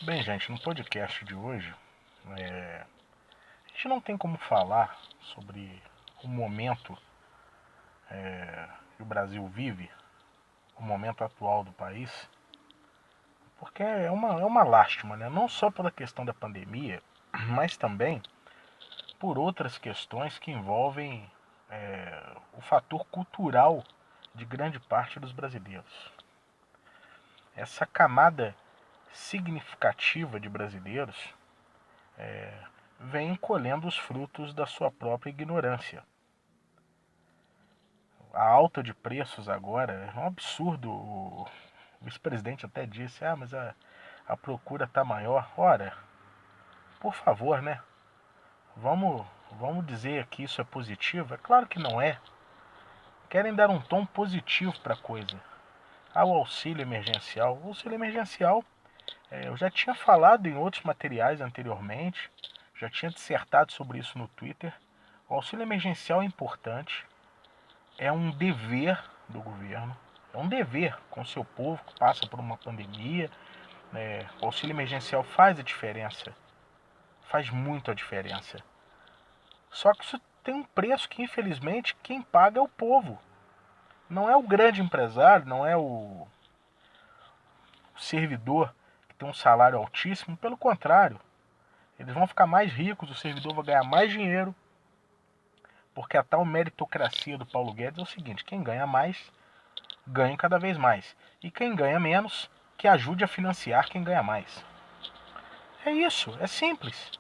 Bem, gente, no podcast de hoje, a gente não tem como falar sobre o momento que o Brasil vive, o momento atual do país, porque é uma lástima, né? Não só pela questão da pandemia, mas também por outras questões que envolvem o fator cultural de grande parte dos brasileiros. Essa camada significativa de brasileiros vem colhendo os frutos da sua própria ignorância. A alta de preços agora é um absurdo. O vice-presidente até disse: mas a procura está maior. Ora, por favor, né? Vamos, vamos dizer que isso é positivo? É claro que não é. Querem dar um tom positivo para a coisa. O auxílio emergencial. O auxílio emergencial, eu já tinha falado em outros materiais anteriormente, já tinha dissertado sobre isso no Twitter. O auxílio emergencial é importante, é um dever do governo, é um dever com o seu povo que passa por uma pandemia. O auxílio emergencial faz a diferença, faz muito a diferença. Só que isso tem um preço que, infelizmente, quem paga é o povo. Não é o grande empresário, não é o servidor que tem um salário altíssimo, pelo contrário. Eles vão ficar mais ricos, o servidor vai ganhar mais dinheiro, porque a tal meritocracia do Paulo Guedes é o seguinte: quem ganha mais, ganha cada vez mais. E quem ganha menos, que ajude a financiar quem ganha mais. É isso, é simples.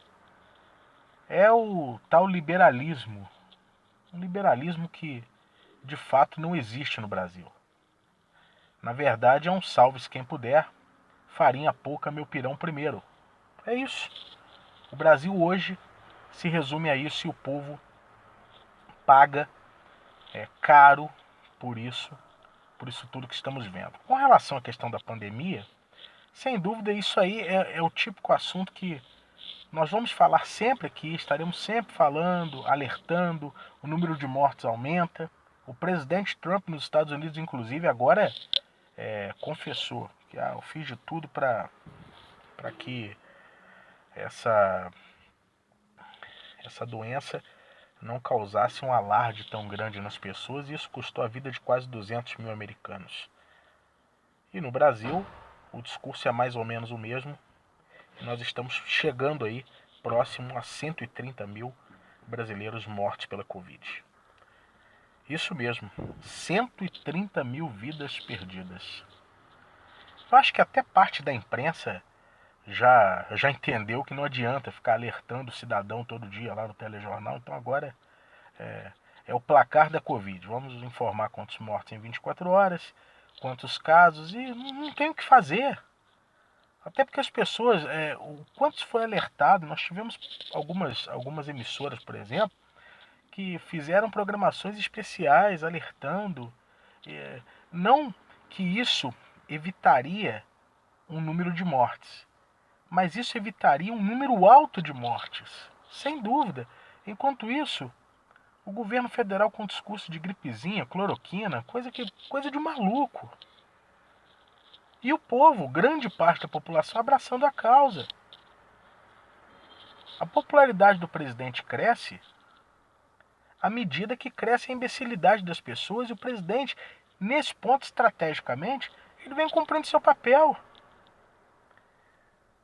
É o tal liberalismo. Um liberalismo que, de fato, não existe no Brasil. Na verdade, é um salve-se quem puder, farinha pouca, meu pirão primeiro. É isso. O Brasil hoje se resume a isso e o povo paga caro por isso tudo que estamos vendo. Com relação à questão da pandemia, sem dúvida isso aí é o típico assunto que nós vamos falar sempre aqui, estaremos sempre falando, alertando, o número de mortes aumenta. O presidente Trump nos Estados Unidos, inclusive, agora confessou que eu fiz de tudo para que essa, essa doença não causasse um alarde tão grande nas pessoas, e isso custou a vida de quase 200 mil americanos. E no Brasil, o discurso é mais ou menos o mesmo. Nós estamos chegando aí próximo a 130 mil brasileiros mortos pela Covid. Isso mesmo, 130 mil vidas perdidas. Eu acho que até parte da imprensa já entendeu que não adianta ficar alertando o cidadão todo dia lá no telejornal. Então agora é o placar da Covid. Vamos informar quantos mortos em 24 horas, quantos casos, e não tem o que fazer. Até porque as pessoas, o quanto foi alertado, nós tivemos algumas emissoras, por exemplo, que fizeram programações especiais alertando. Não que isso evitaria um número de mortes, mas isso evitaria um número alto de mortes, sem dúvida. Enquanto isso, o governo federal com discurso de gripezinha, cloroquina, coisa de maluco. E o povo, grande parte da população, abraçando a causa. A popularidade do presidente cresce à medida que cresce a imbecilidade das pessoas, e o presidente, nesse ponto, estrategicamente, ele vem cumprindo seu papel.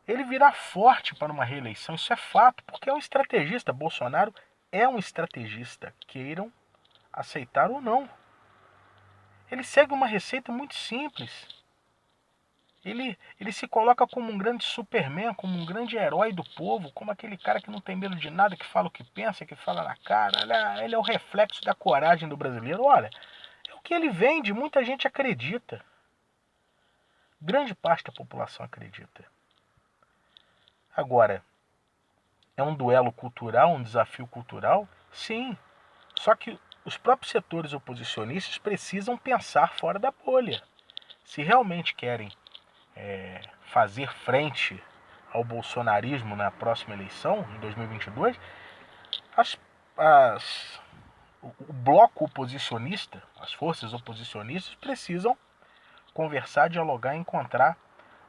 Ele virá forte para uma reeleição, isso é fato, porque é um estrategista. Bolsonaro é um estrategista, queiram aceitar ou não. Ele segue uma receita muito simples. Ele se coloca como um grande Superman, como um grande herói do povo, como aquele cara que não tem medo de nada, que fala o que pensa, que fala na cara. Ele é o reflexo da coragem do brasileiro. Olha, é o que ele vende, muita gente acredita. Grande parte da população acredita. Agora, é um duelo cultural, um desafio cultural? Sim. Só que os próprios setores oposicionistas precisam pensar fora da bolha. Se realmente querem fazer frente ao bolsonarismo na próxima eleição, em 2022, as, as, o bloco oposicionista, as forças oposicionistas, precisam conversar, dialogar e encontrar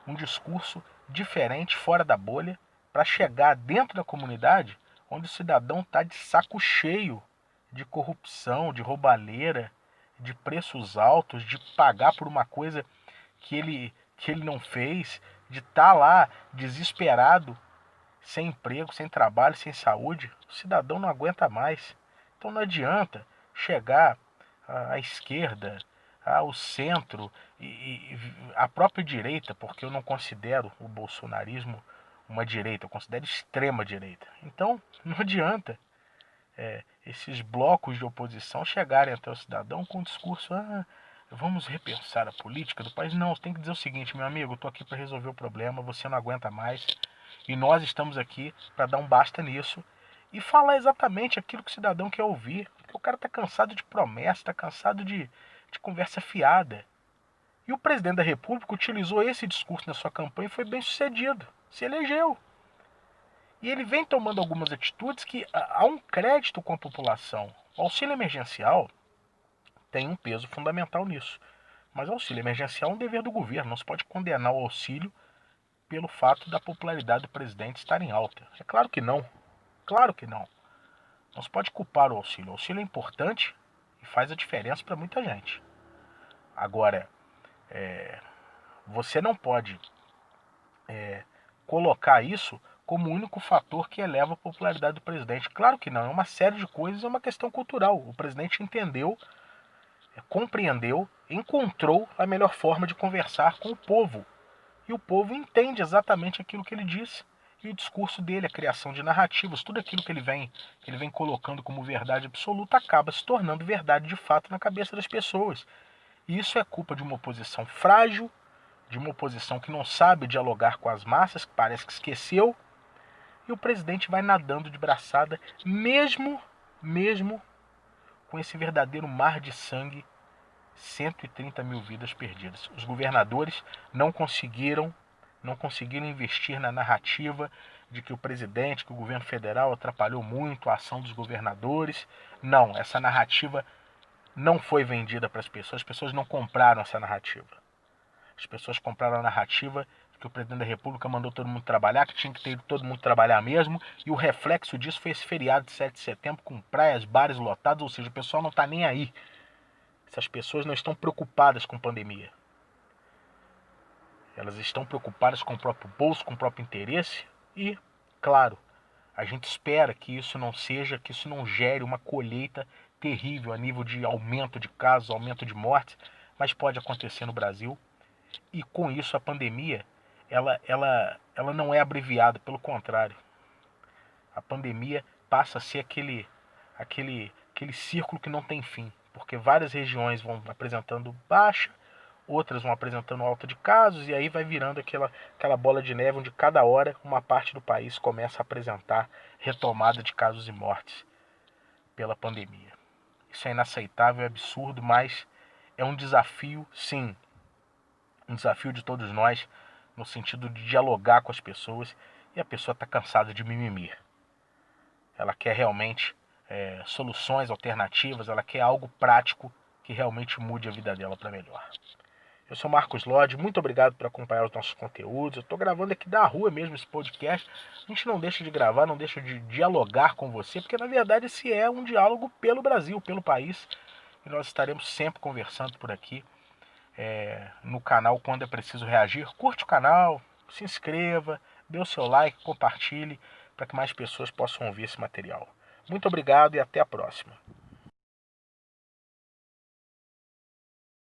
um discurso diferente, fora da bolha, para chegar dentro da comunidade onde o cidadão está de saco cheio de corrupção, de roubalheira, de preços altos, de pagar por uma coisa que ele não fez, de estar lá desesperado, sem emprego, sem trabalho, sem saúde. O cidadão não aguenta mais. Então não adianta chegar à esquerda, ao centro e a própria direita, porque eu não considero o bolsonarismo uma direita, eu considero extrema direita. Então não adianta esses blocos de oposição chegarem até o cidadão com um discurso: vamos repensar a política do país. Não, você tem que dizer o seguinte: meu amigo, eu estou aqui para resolver o problema, você não aguenta mais, e nós estamos aqui para dar um basta nisso e falar exatamente aquilo que o cidadão quer ouvir. Porque o cara está cansado de promessa, está cansado de conversa fiada. E o presidente da República utilizou esse discurso na sua campanha e foi bem sucedido. Se elegeu. E ele vem tomando algumas atitudes que há um crédito com a população. O auxílio emergencial tem um peso fundamental nisso. Mas o auxílio emergencial é um dever do governo. Não se pode condenar o auxílio pelo fato da popularidade do presidente estar em alta. É claro que não. Claro que não. Não se pode culpar o auxílio. O auxílio é importante e faz a diferença para muita gente. Agora, você não pode colocar isso como o único fator que eleva a popularidade do presidente. Claro que não. É uma série de coisas, é uma questão cultural. O presidente entendeu, compreendeu, encontrou a melhor forma de conversar com o povo. E o povo entende exatamente aquilo que ele disse. E o discurso dele, a criação de narrativas, tudo aquilo que ele vem colocando como verdade absoluta acaba se tornando verdade de fato na cabeça das pessoas. E isso é culpa de uma oposição frágil, de uma oposição que não sabe dialogar com as massas, que parece que esqueceu. E o presidente vai nadando de braçada, mesmo com esse verdadeiro mar de sangue, 130 mil vidas perdidas. Os governadores não conseguiram investir na narrativa de que o presidente, que o governo federal atrapalhou muito a ação dos governadores. Não, essa narrativa não foi vendida para as pessoas não compraram essa narrativa. As pessoas compraram a narrativa que o presidente da República mandou todo mundo trabalhar, que tinha que ter todo mundo trabalhar mesmo, e o reflexo disso foi esse feriado de 7 de setembro com praias, bares lotados, ou seja, o pessoal não está nem aí. Essas pessoas não estão preocupadas com pandemia. Elas estão preocupadas com o próprio bolso, com o próprio interesse e, claro, a gente espera que isso não gere uma colheita terrível a nível de aumento de casos, aumento de mortes, mas pode acontecer no Brasil. E com isso a pandemia, ela não é abreviada, pelo contrário. A pandemia passa a ser aquele círculo que não tem fim, porque várias regiões vão apresentando baixa, outras vão apresentando alta de casos, e aí vai virando aquela bola de neve onde cada hora uma parte do país começa a apresentar retomada de casos e mortes pela pandemia. Isso é inaceitável, é absurdo, mas é um desafio, sim, um desafio de todos nós, no sentido de dialogar com as pessoas, e a pessoa está cansada de mimimi. Ela quer realmente soluções alternativas, ela quer algo prático que realmente mude a vida dela para melhor. Eu sou Marcos Lodge, muito obrigado por acompanhar os nossos conteúdos. Eu estou gravando aqui da rua mesmo esse podcast. A gente não deixa de gravar, não deixa de dialogar com você, porque na verdade esse é um diálogo pelo Brasil, pelo país. E nós estaremos sempre conversando por aqui no canal quando é preciso reagir. Curte o canal, se inscreva, dê o seu like, compartilhe, para que mais pessoas possam ouvir esse material. Muito obrigado e até a próxima.